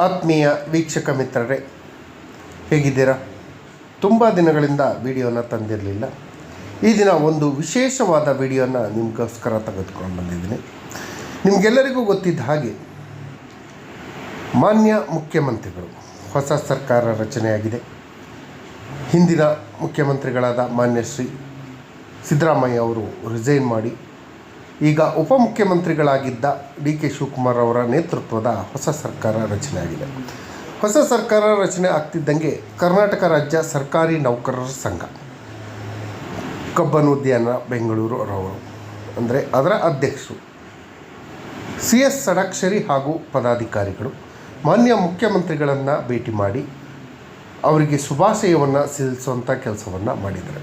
ಆತ್ಮೀಯ ವೀಕ್ಷಕ ಮಿತ್ರರೇ, ಹೇಗಿದ್ದೀರಾ? ತುಂಬ ದಿನಗಳಿಂದ ವಿಡಿಯೋನ ತಂದಿರಲಿಲ್ಲ. ಈ ದಿನ ಒಂದು ವಿಶೇಷವಾದ ವಿಡಿಯೋನ ನಿಮಗೋಸ್ಕರ ತೆಗೆದುಕೊಂಡು ಬಂದಿದ್ದೀನಿ. ನಿಮಗೆಲ್ಲರಿಗೂ ಗೊತ್ತಿದ್ದ ಹಾಗೆ ಮಾನ್ಯ ಮುಖ್ಯಮಂತ್ರಿಗಳು ಹೊಸ ಸರ್ಕಾರ ರಚನೆಯಾಗಿದೆ. ಹಿಂದಿನ ಮುಖ್ಯಮಂತ್ರಿಗಳಾದ ಮಾನ್ಯ ಶ್ರೀ ಸಿದ್ದರಾಮಯ್ಯ ಅವರು ರಿಸೈನ್ ಮಾಡಿ ಈಗ ಉಪಮುಖ್ಯಮಂತ್ರಿಗಳಾಗಿದ್ದ ಡಿ ಕೆ ಶಿವಕುಮಾರ್ ಅವರ ನೇತೃತ್ವದ ಹೊಸ ಸರ್ಕಾರ ರಚನೆಯಾಗಿದೆ. ಹೊಸ ಸರ್ಕಾರ ರಚನೆ ಆಗ್ತಿದ್ದಂಗೆ ಕರ್ನಾಟಕ ರಾಜ್ಯ ಸರ್ಕಾರಿ ನೌಕರರ ಸಂಘ ಕಬ್ಬನುದ್ಯಾನ ಬೆಂಗಳೂರು ರವರು ಅಂದರೆ ಅದರ ಅಧ್ಯಕ್ಷರು CS ಷಡಕ್ಷರಿ ಹಾಗೂ ಪದಾಧಿಕಾರಿಗಳು ಮಾನ್ಯ ಮುಖ್ಯಮಂತ್ರಿಗಳನ್ನು ಭೇಟಿ ಮಾಡಿ ಅವರಿಗೆ ಶುಭಾಶಯವನ್ನು ಸಲ್ಲಿಸುವಂಥ ಕೆಲಸವನ್ನು ಮಾಡಿದ್ದಾರೆ.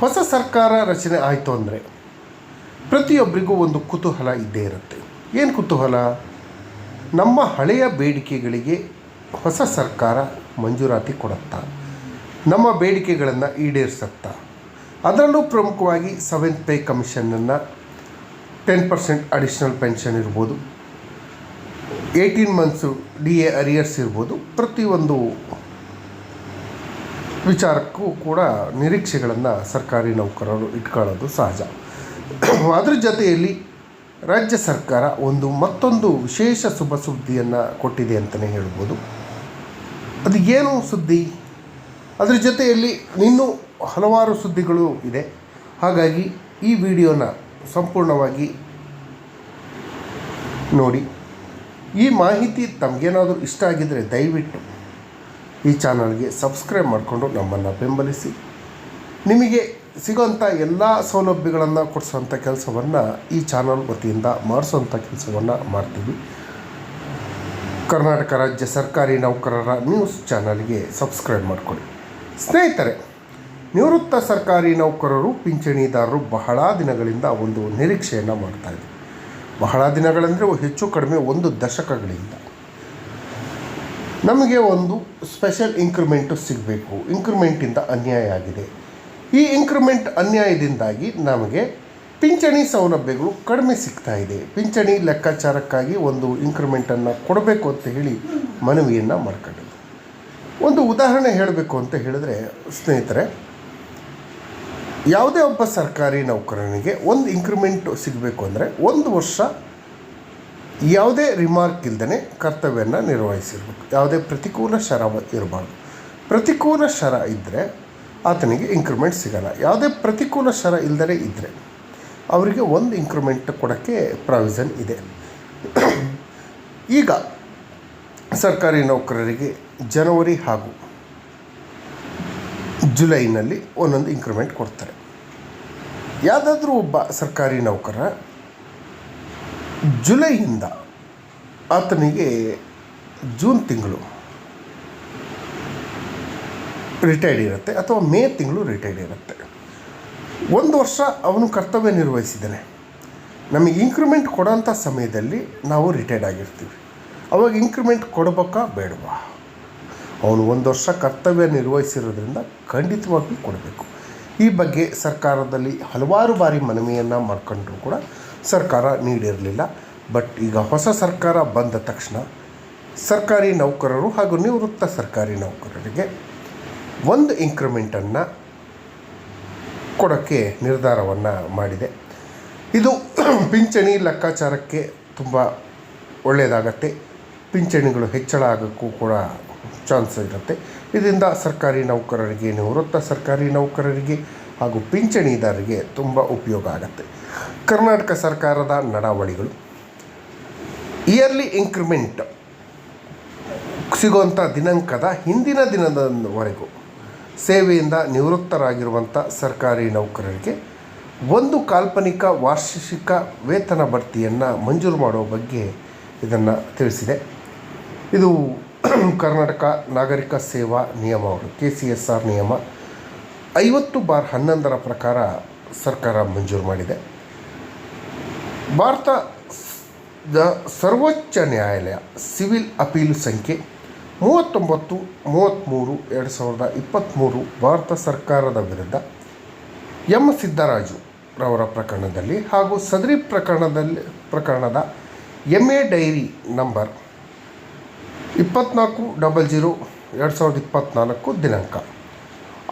ಹೊಸ ಸರ್ಕಾರ ರಚನೆ ಆಯಿತು ಅಂದರೆ ಪ್ರತಿಯೊಬ್ಬರಿಗೂ ಒಂದು ಕುತೂಹಲ ಇದ್ದೇ ಇರುತ್ತೆ. ಏನು ಕುತೂಹಲ? ನಮ್ಮ ಹಳೆಯ ಬೇಡಿಕೆಗಳಿಗೆ ಹೊಸ ಸರ್ಕಾರ ಮಂಜೂರಾತಿ ಕೊಡುತ್ತಾ, ನಮ್ಮ ಬೇಡಿಕೆಗಳನ್ನು ಈಡೇರಿಸುತ್ತಾ, ಅದರಲ್ಲೂ ಪ್ರಮುಖವಾಗಿ 7th ಪೇ ಕಮಿಷನನ್ನು 10% ಅಡಿಷ್ನಲ್ ಪೆನ್ಷನ್ ಇರ್ಬೋದು, 18 ಮಂತ್ಸು DA ಅರಿಯರ್ಸ್ ಇರ್ಬೋದು, ಪ್ರತಿಯೊಂದು ವಿಚಾರಕ್ಕೂ ಕೂಡ ನಿರೀಕ್ಷೆಗಳನ್ನು ಸರ್ಕಾರಿ ನೌಕರರು ಇಟ್ಕೊಳ್ಳೋದು ಸಹಜ. ಅದರ ಜೊತೆಯಲ್ಲಿ ರಾಜ್ಯ ಸರ್ಕಾರ ಮತ್ತೊಂದು ವಿಶೇಷ ಶುಭ ಸುದ್ದಿಯನ್ನು ಕೊಟ್ಟಿದೆ ಅಂತಲೇ ಹೇಳ್ಬೋದು. ಅದು ಏನು ಸುದ್ದಿ? ಅದರ ಜೊತೆಯಲ್ಲಿ ಇನ್ನೂ ಹಲವಾರು ಸುದ್ದಿಗಳು ಇದೆ. ಹಾಗಾಗಿ ಈ ವಿಡಿಯೋನ ಸಂಪೂರ್ಣವಾಗಿ ನೋಡಿ. ಈ ಮಾಹಿತಿ ತಮಗೇನಾದರೂ ಇಷ್ಟ ಆಗಿದ್ದರೆ ದಯವಿಟ್ಟು ಈ ಚಾನಲ್ಗೆ ಸಬ್ಸ್ಕ್ರೈಬ್ ಮಾಡಿಕೊಂಡು ನಮ್ಮನ್ನು ಬೆಂಬಲಿಸಿ. ನಿಮಗೆ ಸಿಗೋಂಥ ಎಲ್ಲ ಸೌಲಭ್ಯಗಳನ್ನು ಕೊಡಿಸೋಂಥ ಕೆಲಸವನ್ನು ಈ ಚಾನಲ್ ವತಿಯಿಂದ ಮಾಡಿಸೋಂಥ ಕೆಲಸವನ್ನು ಮಾಡ್ತೀವಿ. ಕರ್ನಾಟಕ ರಾಜ್ಯ ಸರ್ಕಾರಿ ನೌಕರರ ನ್ಯೂಸ್ ಚಾನಲ್ಗೆ ಸಬ್ಸ್ಕ್ರೈಬ್ ಮಾಡಿಕೊಳ್ಳಿ. ಸ್ನೇಹಿತರೆ, ನಿವೃತ್ತ ಸರ್ಕಾರಿ ನೌಕರರು ಪಿಂಚಣಿದಾರರು ಬಹಳ ದಿನಗಳಿಂದ ಒಂದು ನಿರೀಕ್ಷೆಯನ್ನು ಮಾಡ್ತಾಯಿದ್ರು. ಬಹಳ ದಿನಗಳಂದರೆ ಹೆಚ್ಚು ಕಡಿಮೆ 1 ದಶಕಗಳಿಂದ ನಮಗೆ ಒಂದು ಸ್ಪೆಷಲ್ ಇಂಕ್ರಿಮೆಂಟು ಸಿಗಬೇಕು. ಇಂಕ್ರಿಮೆಂಟಿಂದ ಅನ್ಯಾಯ ಆಗಿದೆ. ಈ ಇಂಕ್ರಿಮೆಂಟ್ ಅನ್ಯಾಯದಿಂದಾಗಿ ನಮಗೆ ಪಿಂಚಣಿ ಸೌಲಭ್ಯಗಳು ಕಡಿಮೆ ಸಿಗ್ತಾ ಇದೆ. ಪಿಂಚಣಿ ಲೆಕ್ಕಾಚಾರಕ್ಕಾಗಿ ಒಂದು ಇಂಕ್ರಿಮೆಂಟನ್ನು ಕೊಡಬೇಕು ಅಂತ ಹೇಳಿ ಮನವಿಯನ್ನು ಮಾಡ್ಕೊಂಡಿದ್ದೆ. ಒಂದು ಉದಾಹರಣೆ ಹೇಳಬೇಕು ಅಂತ ಹೇಳಿದ್ರೆ, ಸ್ನೇಹಿತರೆ, ಯಾವುದೇ ಒಬ್ಬ ಸರ್ಕಾರಿ ನೌಕರನಿಗೆ ಒಂದು ಇಂಕ್ರಿಮೆಂಟ್ ಸಿಗಬೇಕು ಅಂದರೆ 1 ವರ್ಷ ಯಾವುದೇ ರಿಮಾರ್ಕ್ ಇಲ್ಲದೇ ಕರ್ತವ್ಯನ ನಿರ್ವಹಿಸಿರ್ಬೇಕು. ಯಾವುದೇ ಪ್ರತಿಕೂಲ ಶರ ಇರಬಾರ್ದು. ಪ್ರತಿಕೂಲ ಶರ ಇದ್ದರೆ ಆತನಿಗೆ ಇಂಕ್ರಿಮೆಂಟ್ ಸಿಗೋಲ್ಲ. ಯಾವುದೇ ಪ್ರತಿಕೂಲ ಶರ ಇಲ್ಲದೇ ಇದ್ದರೆ ಅವರಿಗೆ ಒಂದು ಇಂಕ್ರಿಮೆಂಟ್ ಕೊಡೋಕ್ಕೆ ಪ್ರಾವಿಷನ್ ಇದೆ. ಈಗ ಸರ್ಕಾರಿ ನೌಕರರಿಗೆ ಜನವರಿ ಹಾಗೂ ಜುಲೈನಲ್ಲಿ ಒಂದೊಂದು ಇಂಕ್ರಿಮೆಂಟ್ ಕೊಡ್ತಾರೆ. ಯಾವುದಾದ್ರೂ ಒಬ್ಬ ಸರ್ಕಾರಿ ನೌಕರ ಜುಲೈಯಿಂದ ಆತನಿಗೆ ಜೂನ್ ತಿಂಗಳು ರಿಟೈರ್ಡ್ ಇರುತ್ತೆ ಅಥವಾ ಮೇ ತಿಂಗಳು ರಿಟೈರ್ಡ್ ಇರುತ್ತೆ. 1 ವರ್ಷ ಅವನು ಕರ್ತವ್ಯ ನಿರ್ವಹಿಸಿದ್ದಾನೆ. ನಮಗೆ ಇಂಕ್ರಿಮೆಂಟ್ ಕೊಡೋಂಥ ಸಮಯದಲ್ಲಿ ನಾವು ರಿಟೈರ್ಡ್ ಆಗಿರ್ತೀವಿ. ಅವಾಗ ಇಂಕ್ರಿಮೆಂಟ್ ಕೊಡಬೇಕಾ ಬೇಡವಾ? ಅವನು 1 ವರ್ಷ ಕರ್ತವ್ಯ ನಿರ್ವಹಿಸಿರೋದ್ರಿಂದ ಖಂಡಿತವಾಗಿ ಕೊಡಬೇಕು. ಈ ಬಗ್ಗೆ ಸರ್ಕಾರದಲ್ಲಿ ಹಲವಾರು ಬಾರಿ ಮನವಿಯನ್ನು ಮಾಡ್ಕೊಂಡ್ರೂ ಕೂಡ ಸರ್ಕಾರ ನೀಡಿರಲಿಲ್ಲ. ಬಟ್ ಈಗ ಹೊಸ ಸರ್ಕಾರ ಬಂದ ತಕ್ಷಣ ಸರ್ಕಾರಿ ನೌಕರರು ಹಾಗೂ ನಿವೃತ್ತ ಸರ್ಕಾರಿ ನೌಕರರಿಗೆ ಒಂದು ಇಂಕ್ರಿಮೆಂಟನ್ನು ಕೊಡೋಕ್ಕೆ ನಿರ್ಧಾರವನ್ನು ಮಾಡಿದೆ. ಇದು ಪಿಂಚಣಿ ಲೆಕ್ಕಾಚಾರಕ್ಕೆ ತುಂಬ ಒಳ್ಳೆಯದಾಗತ್ತೆ. ಪಿಂಚಣಿಗಳು ಹೆಚ್ಚಳ ಆಗೋಕ್ಕೂ ಕೂಡ ಚಾನ್ಸ್ ಇರುತ್ತೆ. ಇದರಿಂದ ಸರ್ಕಾರಿ ನೌಕರರಿಗೆ, ನಿವೃತ್ತ ಸರ್ಕಾರಿ ನೌಕರರಿಗೆ ಹಾಗೂ ಪಿಂಚಣಿದಾರರಿಗೆ ತುಂಬ ಉಪಯೋಗ ಆಗುತ್ತೆ. ಕರ್ನಾಟಕ ಸರ್ಕಾರದ ನಡಾವಳಿಗಳು ಇಯರ್ಲಿ ಇಂಕ್ರಿಮೆಂಟ್ ಸಿಗುವಂಥ ದಿನಾಂಕದ ಹಿಂದಿನ ದಿನದವರೆಗೂ ಸೇವೆಯಿಂದ ನಿವೃತ್ತರಾಗಿರುವಂಥ ಸರ್ಕಾರಿ ನೌಕರರಿಗೆ ಒಂದು ಕಾಲ್ಪನಿಕ ವಾರ್ಷಿಕ ವೇತನ ಬಡ್ತಿಯನ್ನು ಮಂಜೂರು ಮಾಡುವ ಬಗ್ಗೆ ಇದನ್ನು ತಿಳಿಸಿದೆ. ಇದು ಕರ್ನಾಟಕ ನಾಗರಿಕ ಸೇವಾ ನಿಯಮಗಳು KCSR ನಿಯಮ 50/11 ಪ್ರಕಾರ ಸರ್ಕಾರ ಮಂಜೂರು ಮಾಡಿದೆ. ಭಾರತದ ಸರ್ವೋಚ್ಚ ನ್ಯಾಯಾಲಯ ಸಿವಿಲ್ ಅಪೀಲು ಸಂಖ್ಯೆ 39-33/2023 ಭಾರತ ಸರ್ಕಾರದ ವಿರುದ್ಧ ಎಂ ಸಿದ್ದರಾಜು ರವರ ಪ್ರಕರಣದಲ್ಲಿ ಹಾಗೂ ಸದರಿ ಪ್ರಕರಣದ MA ಡೈರಿ ನಂಬರ್ 24/0/2024 ದಿನಾಂಕ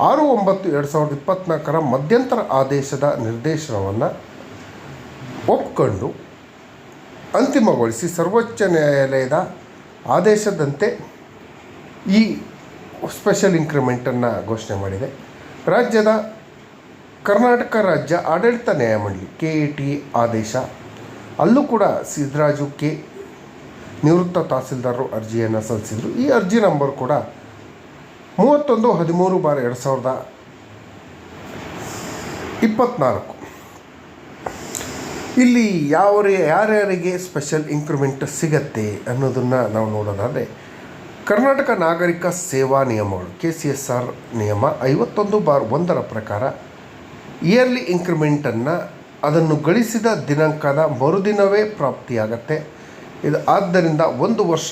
6/9/2024 ಮಧ್ಯಂತರ ಆದೇಶದ ನಿರ್ದೇಶನವನ್ನು ಒಪ್ಕೊಂಡು ಅಂತಿಮಗೊಳಿಸಿ ಸರ್ವೋಚ್ಚ ನ್ಯಾಯಾಲಯದ ಆದೇಶದಂತೆ ಈ ಸ್ಪೆಷಲ್ ಇಂಕ್ರಿಮೆಂಟನ್ನು ಘೋಷಣೆ ಮಾಡಿದೆ. ಕರ್ನಾಟಕ ರಾಜ್ಯ ಆಡಳಿತ ನ್ಯಾಯಮಂಡಳಿ KAT ಆದೇಶ, ಅಲ್ಲೂ ಕೂಡ ಸಿದ್ದರಾಜು ಕೆ ನಿವೃತ್ತ ತಹಸೀಲ್ದಾರರು ಅರ್ಜಿಯನ್ನು ಸಲ್ಲಿಸಿದರು. ಈ ಅರ್ಜಿ ನಂಬರ್ ಕೂಡ 31/13/2024. ಇಲ್ಲಿ ಯಾರ್ಯಾರಿಗೆ ಸ್ಪೆಷಲ್ ಇಂಕ್ರಿಮೆಂಟ್ ಸಿಗತ್ತೆ ಅನ್ನೋದನ್ನು ನಾವು ನೋಡೋದಾದರೆ, ಕರ್ನಾಟಕ ನಾಗರಿಕ ಸೇವಾ ನಿಯಮಗಳು KCSR ನಿಯಮ 51/1 ಪ್ರಕಾರ ಇಯರ್ಲಿ ಇಂಕ್ರಿಮೆಂಟನ್ನು ಅದನ್ನು ಗಳಿಸಿದ ದಿನಾಂಕದ ಮರುದಿನವೇ ಪ್ರಾಪ್ತಿಯಾಗತ್ತೆ. ಇದು ಆದ್ದರಿಂದ 1 ವರ್ಷ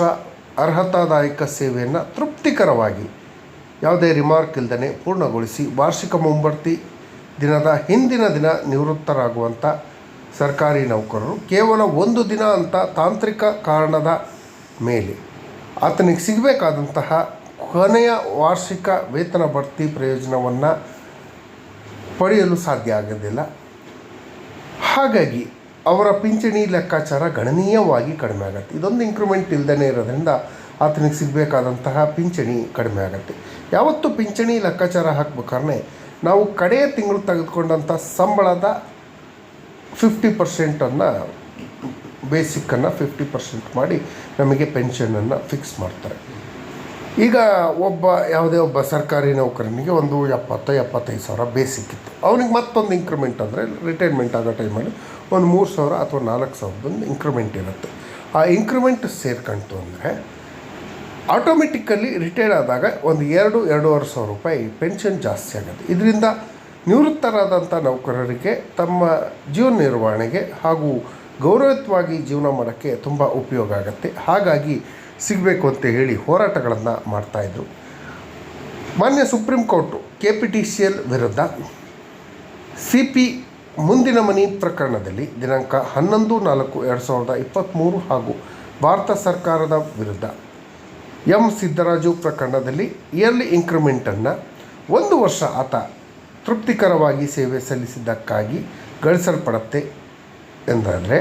ಅರ್ಹತಾದಾಯಕ ಸೇವೆಯನ್ನು ತೃಪ್ತಿಕರವಾಗಿ ಯಾವುದೇ ರಿಮಾರ್ಕ್ ಇಲ್ಲದೇ ಪೂರ್ಣಗೊಳಿಸಿ ವಾರ್ಷಿಕ ಮುಂಬಡ್ತಿ ದಿನದ ಹಿಂದಿನ ದಿನ ನಿವೃತ್ತರಾಗುವಂಥ ಸರ್ಕಾರಿ ನೌಕರರು ಕೇವಲ 1 ದಿನ ಅಂತ ತಾಂತ್ರಿಕ ಕಾರಣದ ಮೇಲೆ ಆತನಿಗೆ ಸಿಗಬೇಕಾದಂತಹ ಕೊನೆಯ ವಾರ್ಷಿಕ ವೇತನ ಬಡ್ತಿ ಪ್ರಯೋಜನವನ್ನು ಪಡೆಯಲು ಸಾಧ್ಯ ಆಗೋದಿಲ್ಲ. ಹಾಗಾಗಿ ಅವರ ಪಿಂಚಣಿ ಲೆಕ್ಕಾಚಾರ ಗಣನೀಯವಾಗಿ ಕಡಿಮೆ ಆಗುತ್ತೆ. ಇದೊಂದು ಇಂಕ್ರಿಮೆಂಟ್ ಇಲ್ಲದೇ ಇರೋದ್ರಿಂದ ಆತನಿಗೆ ಸಿಗಬೇಕಾದಂತಹ ಪಿಂಚಣಿ ಕಡಿಮೆ ಆಗುತ್ತೆ. ಯಾವತ್ತು ಪಿಂಚಣಿ ಲೆಕ್ಕಾಚಾರ ಹಾಕ್ಬೇಕಾದ್ರೆ ನಾವು ಕಡೆಯ ತಿಂಗಳು ತೆಗೆದುಕೊಂಡಂಥ ಸಂಬಳದ 50%, ಬೇಸಿಕ್ಕನ್ನು 50% ಮಾಡಿ ನಮಗೆ ಪೆನ್ಷನನ್ನು ಫಿಕ್ಸ್ ಮಾಡ್ತಾರೆ. ಈಗ ಯಾವುದೇ ಒಬ್ಬ ಸರ್ಕಾರಿ ನೌಕರನಿಗೆ ಒಂದು 70-75 ಸಾವಿರ ಬೇಸಿಕ್ ಇತ್ತು. ಅವನಿಗೆ ಮತ್ತೊಂದು ಇಂಕ್ರಿಮೆಂಟ್ ಅಂದರೆ ರಿಟೈರ್ಮೆಂಟ್ ಆಗೋ ಟೈಮಲ್ಲಿ ಒಂದು 3,000 ಅಥವಾ 4,000 ಇಂಕ್ರಿಮೆಂಟ್ ಇರುತ್ತೆ. ಆ ಇಂಕ್ರಿಮೆಂಟ್ ಸೇರ್ಕೊಂತು ಅಂದರೆ ಆಟೋಮೆಟಿಕಲ್ಲಿ ರಿಟೈರ್ಡ್ ಆದಾಗ ಒಂದು 2-2.5 ಸಾವಿರ ರೂಪಾಯಿ ಪೆನ್ಷನ್ ಜಾಸ್ತಿ ಆಗುತ್ತೆ. ಇದರಿಂದ ನಿವೃತ್ತರಾದಂಥ ನೌಕರರಿಗೆ ತಮ್ಮ ಜೀವನ ನಿರ್ವಹಣೆಗೆ ಹಾಗೂ ಗೌರವಯುತವಾಗಿ ಜೀವನ ಮಾಡೋಕ್ಕೆ ತುಂಬ ಉಪಯೋಗ ಆಗುತ್ತೆ. ಹಾಗಾಗಿ ಸಿಗಬೇಕು ಅಂತ ಹೇಳಿ ಹೋರಾಟಗಳನ್ನು ಮಾಡ್ತಾಯಿದ್ರು. ಮಾನ್ಯ ಸುಪ್ರೀಂ ಕೋರ್ಟು KPTCL ವಿರುದ್ಧ CP ಮುಂದಿನ ಮನಿ ಪ್ರಕರಣದಲ್ಲಿ ದಿನಾಂಕ 11/4/2023 ಹಾಗೂ ಭಾರತ ಸರ್ಕಾರದ ವಿರುದ್ಧ M ಸಿದ್ದರಾಜು ಪ್ರಕರಣದಲ್ಲಿ ಇಯರ್ಲಿ ಇಂಕ್ರಿಮೆಂಟನ್ನು 1 ವರ್ಷ ಆತ ತೃಪ್ತಿಕರವಾಗಿ ಸೇವೆ ಸಲ್ಲಿಸಿದ್ದಕ್ಕಾಗಿ ಗಳಿಸಲ್ಪಡುತ್ತೆ ಎಂದಾದರೆ,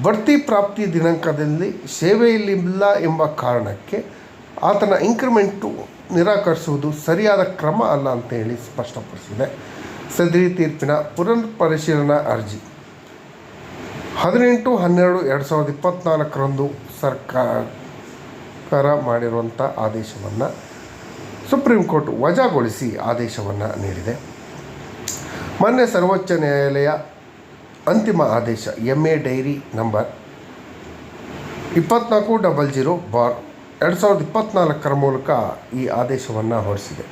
ಬಡ್ತಿ ಪ್ರಾಪ್ತಿ ದಿನಾಂಕದಲ್ಲಿ ಸೇವೆಯಲ್ಲಿಲ್ಲ ಎಂಬ ಕಾರಣಕ್ಕೆ ಆತನ ಇಂಕ್ರಿಮೆಂಟು ನಿರಾಕರಿಸುವುದು ಸರಿಯಾದ ಕ್ರಮ ಅಲ್ಲ ಅಂತ ಹೇಳಿ ಸ್ಪಷ್ಟಪಡಿಸಿದೆ. ಸದರಿ ತೀರ್ಪಿನ ಪುನರ್ ಪರಿಶೀಲನಾ ಅರ್ಜಿ 18/12/2024 ಸರ್ಕಾರ ಮಾಡಿರುವಂಥ ಆದೇಶವನ್ನು ಸುಪ್ರೀಂ ಕೋರ್ಟ್ ವಜಾಗೊಳಿಸಿ ಆದೇಶವನ್ನು ನೀಡಿದೆ. ಮಾನ್ಯ ಸರ್ವೋಚ್ಚ ನ್ಯಾಯಾಲಯ ಅಂತಿಮ ಆದೇಶ MA ಡೈರಿ ನಂಬರ್ 24/0/2024 ಮೂಲಕ ಈ ಆದೇಶವನ್ನು ಹೊರಡಿಸಿದೆ.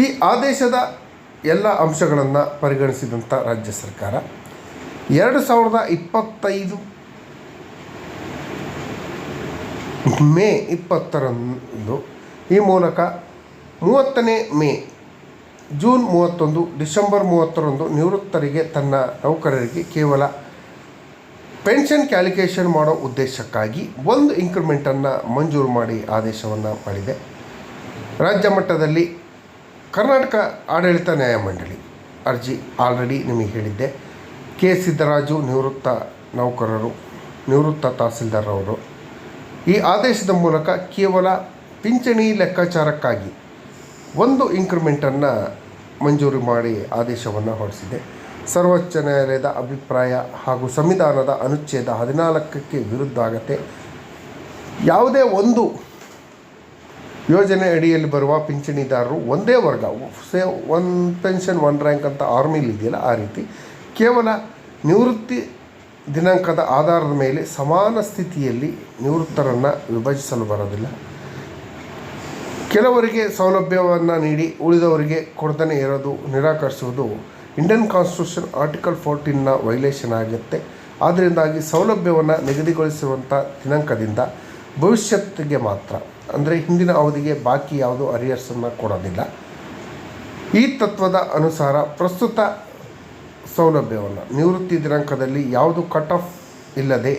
ಈ ಆದೇಶದ ಎಲ್ಲ ಅಂಶಗಳನ್ನು ಪರಿಗಣಿಸಿದಂಥ ರಾಜ್ಯ ಸರ್ಕಾರ 2025 ಮೇ 20ರಂದು ಈ ಮೂಲಕ 30ನೇ ಮೇ, ಜೂನ್ 31, ಡಿಸೆಂಬರ್ 30ರಂದು ನಿವೃತ್ತರಿಗೆ ತನ್ನ ನೌಕರರಿಗೆ ಕೇವಲ ಪೆನ್ಷನ್ ಕ್ಯಾಲ್ಕುಲೇಷನ್ ಮಾಡೋ ಉದ್ದೇಶಕ್ಕಾಗಿ 1 ಇಂಕ್ರಿಮೆಂಟನ್ನು ಮಂಜೂರು ಮಾಡಿ ಆದೇಶವನ್ನು ಮಾಡಿದೆ. ರಾಜ್ಯ ಮಟ್ಟದಲ್ಲಿ ಕರ್ನಾಟಕ ಆಡಳಿತ ನ್ಯಾಯಮಂಡಳಿ ಅರ್ಜಿ ಆಲ್ರೆಡಿ ನಿಮಗೆ ಹೇಳಿದ್ದೆ. ಸಿದ್ದರಾಜು ನಿವೃತ್ತ ನೌಕರರು, ನಿವೃತ್ತ ತಹಸೀಲ್ದಾರವರು ಈ ಆದೇಶದ ಮೂಲಕ ಕೇವಲ ಪಿಂಚಣಿ ಲೆಕ್ಕಾಚಾರಕ್ಕಾಗಿ 1 ಇಂಕ್ರಿಮೆಂಟನ್ನು ಮಂಜೂರು ಮಾಡಿ ಆದೇಶವನ್ನು ಹೊರಡಿಸಿದೆ. ಸರ್ವೋಚ್ಚ ನ್ಯಾಯಾಲಯದ ಅಭಿಪ್ರಾಯ ಹಾಗೂ ಸಂವಿಧಾನದ ಅನುಚ್ಛೇದ 14ಕ್ಕೆ ವಿರುದ್ಧ ಆಗುತ್ತೆ. ಯಾವುದೇ ಒಂದು ಯೋಜನೆ ಅಡಿಯಲ್ಲಿ ಬರುವ ಪಿಂಚಣಿದಾರರು ಒಂದೇ ವರ್ಗ, ಒನ್ ಪೆನ್ಷನ್ ಒನ್ ರ್ಯಾಂಕ್ ಅಂತ ಆರ್ಮಿಲಿ ಇದೆಯಲ್ಲ ಆ ರೀತಿ, ಕೇವಲ ನಿವೃತ್ತಿ ದಿನಾಂಕದ ಆಧಾರದ ಮೇಲೆ ಸಮಾನ ಸ್ಥಿತಿಯಲ್ಲಿ ನಿವೃತ್ತರನ್ನು ವಿಭಜಿಸಲು ಬರೋದಿಲ್ಲ. ಕೆಲವರಿಗೆ ಸೌಲಭ್ಯವನ್ನು ನೀಡಿ ಉಳಿದವರಿಗೆ ಕೊಡದೇ ಇರೋದು ನಿರಾಕರಿಸುವುದು ಇಂಡಿಯನ್ ಕಾನ್ಸ್ಟಿಟ್ಯೂಷನ್ ಆರ್ಟಿಕಲ್ 14ನ ವೈಲೇಷನ್ ಆಗುತ್ತೆ. ಆದ್ದರಿಂದಾಗಿ ಸೌಲಭ್ಯವನ್ನು ನಿಗದಿಗೊಳಿಸುವಂಥ ದಿನಾಂಕದಿಂದ ಭವಿಷ್ಯತ್ತಿಗೆ ಮಾತ್ರ, ಅಂದರೆ ಹಿಂದಿನ ಅವಧಿಗೆ ಬಾಕಿ ಯಾವುದೋ ಅರಿಯರ್ಸನ್ನು ಕೊಡೋದಿಲ್ಲ. ಈ ತತ್ವದ ಅನುಸಾರ ಪ್ರಸ್ತುತ ಸೌಲಭ್ಯವನ್ನು ನಿವೃತ್ತಿ ದಿನಾಂಕದಲ್ಲಿ ಯಾವುದು ಕಟ್ ಆಫ್ ಇಲ್ಲದೆ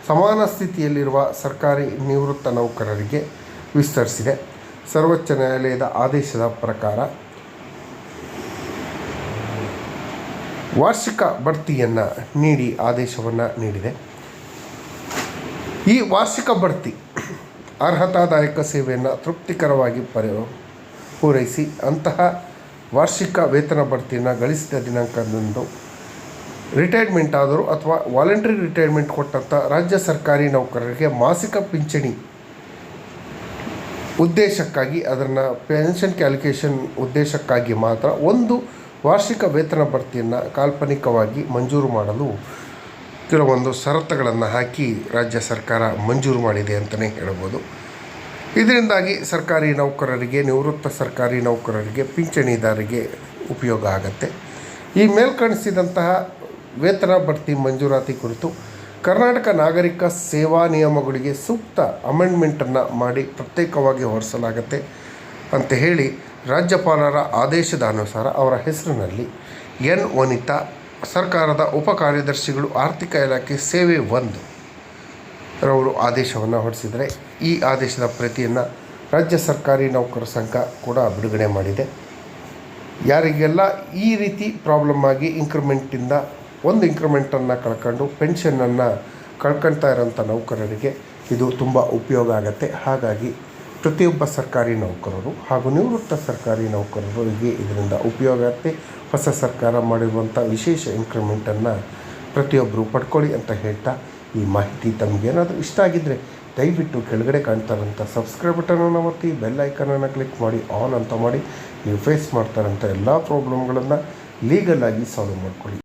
ಸಮಾನ ಸ್ಥಿತಿಯಲ್ಲಿರುವ ಸರ್ಕಾರಿ ನಿವೃತ್ತ ನೌಕರರಿಗೆ ವಿಸ್ತರಿಸಿದೆ. ಸರ್ವೋಚ್ಚ ನ್ಯಾಯಾಲಯದ ಆದೇಶದ ಪ್ರಕಾರ ವಾರ್ಷಿಕ ಬಡ್ತಿಯನ್ನು ನೀಡಿ ಆದೇಶವನ್ನು ನೀಡಿದೆ. ಈ ವಾರ್ಷಿಕ ಬಡ್ತಿ ಅರ್ಹತಾದಾಯಕ ಸೇವೆಯನ್ನು ತೃಪ್ತಿಕರವಾಗಿ ಪೂರೈಸಿ ಅಂತಹ ವಾರ್ಷಿಕ ವೇತನ ಬಡ್ತಿಯನ್ನು ಗಳಿಸಿದ ದಿನಾಂಕದಂದು ರಿಟೈರ್ಮೆಂಟ್ ಆದರೂ ಅಥವಾ ವಾಲಂಟ್ರಿ ರಿಟೈರ್ಮೆಂಟ್ ಕೊಟ್ಟಂಥ ರಾಜ್ಯ ಸರ್ಕಾರಿ ನೌಕರರಿಗೆ ಮಾಸಿಕ ಪಿಂಚಣಿ ಉದ್ದೇಶಕ್ಕಾಗಿ ಅದನ್ನು ಪೆನ್ಷನ್ ಕ್ಯಾಲ್ಕುಲೇಷನ್ ಉದ್ದೇಶಕ್ಕಾಗಿ ಮಾತ್ರ ಒಂದು ವಾರ್ಷಿಕ ವೇತನ ಬಡ್ತಿಯನ್ನು ಕಾಲ್ಪನಿಕವಾಗಿ ಮಂಜೂರು ಮಾಡಲು ಕೆಲವೊಂದು ಷರತ್ತುಗಳನ್ನು ಹಾಕಿ ರಾಜ್ಯ ಸರ್ಕಾರ ಮಂಜೂರು ಮಾಡಿದೆ ಅಂತಲೇ ಹೇಳ್ಬೋದು. ಇದರಿಂದಾಗಿ ಸರ್ಕಾರಿ ನೌಕರರಿಗೆ, ನಿವೃತ್ತ ಸರ್ಕಾರಿ ನೌಕರರಿಗೆ, ಪಿಂಚಣಿದಾರರಿಗೆ ಉಪಯೋಗ ಆಗುತ್ತೆ. ಈ ಮೇಲ್ಕಾಣಿಸಿದಂತಹ ವೇತನ ಬಡ್ತಿ ಮಂಜೂರಾತಿ ಕುರಿತು ಕರ್ನಾಟಕ ನಾಗರಿಕ ಸೇವಾ ನಿಯಮಗಳಿಗೆ ಸೂಕ್ತ ಅಮೆಂಡ್ಮೆಂಟನ್ನು ಮಾಡಿ ಪ್ರತ್ಯೇಕವಾಗಿ ಹೊರಡಿಸಲಾಗುತ್ತೆ ಅಂತ ಹೇಳಿ ರಾಜ್ಯಪಾಲರ ಆದೇಶದ ಅನುಸಾರ ಅವರ ಹೆಸರಿನಲ್ಲಿ ಎನ್ ವನಿತಾ, ಸರ್ಕಾರದ ಉಪ ಕಾರ್ಯದರ್ಶಿಗಳು, ಆರ್ಥಿಕ ಇಲಾಖೆ, ಸೇವೆ 1 ರವರು ಆದೇಶವನ್ನು ಹೊರಡಿಸಿದರೆ ಈ ಆದೇಶದ ಪ್ರತಿಯನ್ನು ರಾಜ್ಯ ಸರ್ಕಾರಿ ನೌಕರ ಸಂಘ ಕೂಡ ಬಿಡುಗಡೆ ಮಾಡಿದೆ. ಯಾರಿಗೆಲ್ಲ ಈ ರೀತಿ ಪ್ರಾಬ್ಲಮ್ ಆಗಿ ಇಂಕ್ರಿಮೆಂಟಿಂದ ಒಂದು ಇಂಕ್ರಿಮೆಂಟನ್ನು ಕಳ್ಕೊಂಡು ಪೆನ್ಷನನ್ನು ಕಳ್ಕೊಳ್ತಾ ಇರೋಂಥ ನೌಕರರಿಗೆ ಇದು ತುಂಬ ಉಪಯೋಗ ಆಗುತ್ತೆ. ಹಾಗಾಗಿ ಪ್ರತಿಯೊಬ್ಬ ಸರ್ಕಾರಿ ನೌಕರರು ಹಾಗೂ ನಿವೃತ್ತ ಸರ್ಕಾರಿ ನೌಕರರಿಗೆ ಇದರಿಂದ ಉಪಯೋಗ ಆಗುತ್ತೆ. ಹೊಸ ಸರ್ಕಾರ ಮಾಡಿರುವಂಥ ವಿಶೇಷ ಇಂಕ್ರಿಮೆಂಟನ್ನು ಪ್ರತಿಯೊಬ್ಬರು ಪಡ್ಕೊಳ್ಳಿ ಅಂತ ಹೇಳ್ತಾ, ಈ ಮಾಹಿತಿ ತಮಗೇನಾದರೂ ಇಷ್ಟ ಆಗಿದ್ದರೆ ದಯವಿಟ್ಟು ಕೆಳಗಡೆ ಕಾಣ್ತಾ ಇರೋಂಥ ಸಬ್ಸ್ಕ್ರೈಬ್ ಬಟನನ್ನು ಒತ್ತಿ, ಬೆಲ್ ಐಕನನ್ನು ಕ್ಲಿಕ್ ಮಾಡಿ ಆನ್ ಅಂತ ಮಾಡಿ ನೀವು ಫೇಸ್ ಮಾಡ್ತಾರಂಥ ಎಲ್ಲ ಪ್ರಾಬ್ಲಮ್ಗಳನ್ನು ಲೀಗಲಾಗಿ ಸಾಲ್ವ್ ಮಾಡ್ಕೊಳ್ಳಿ.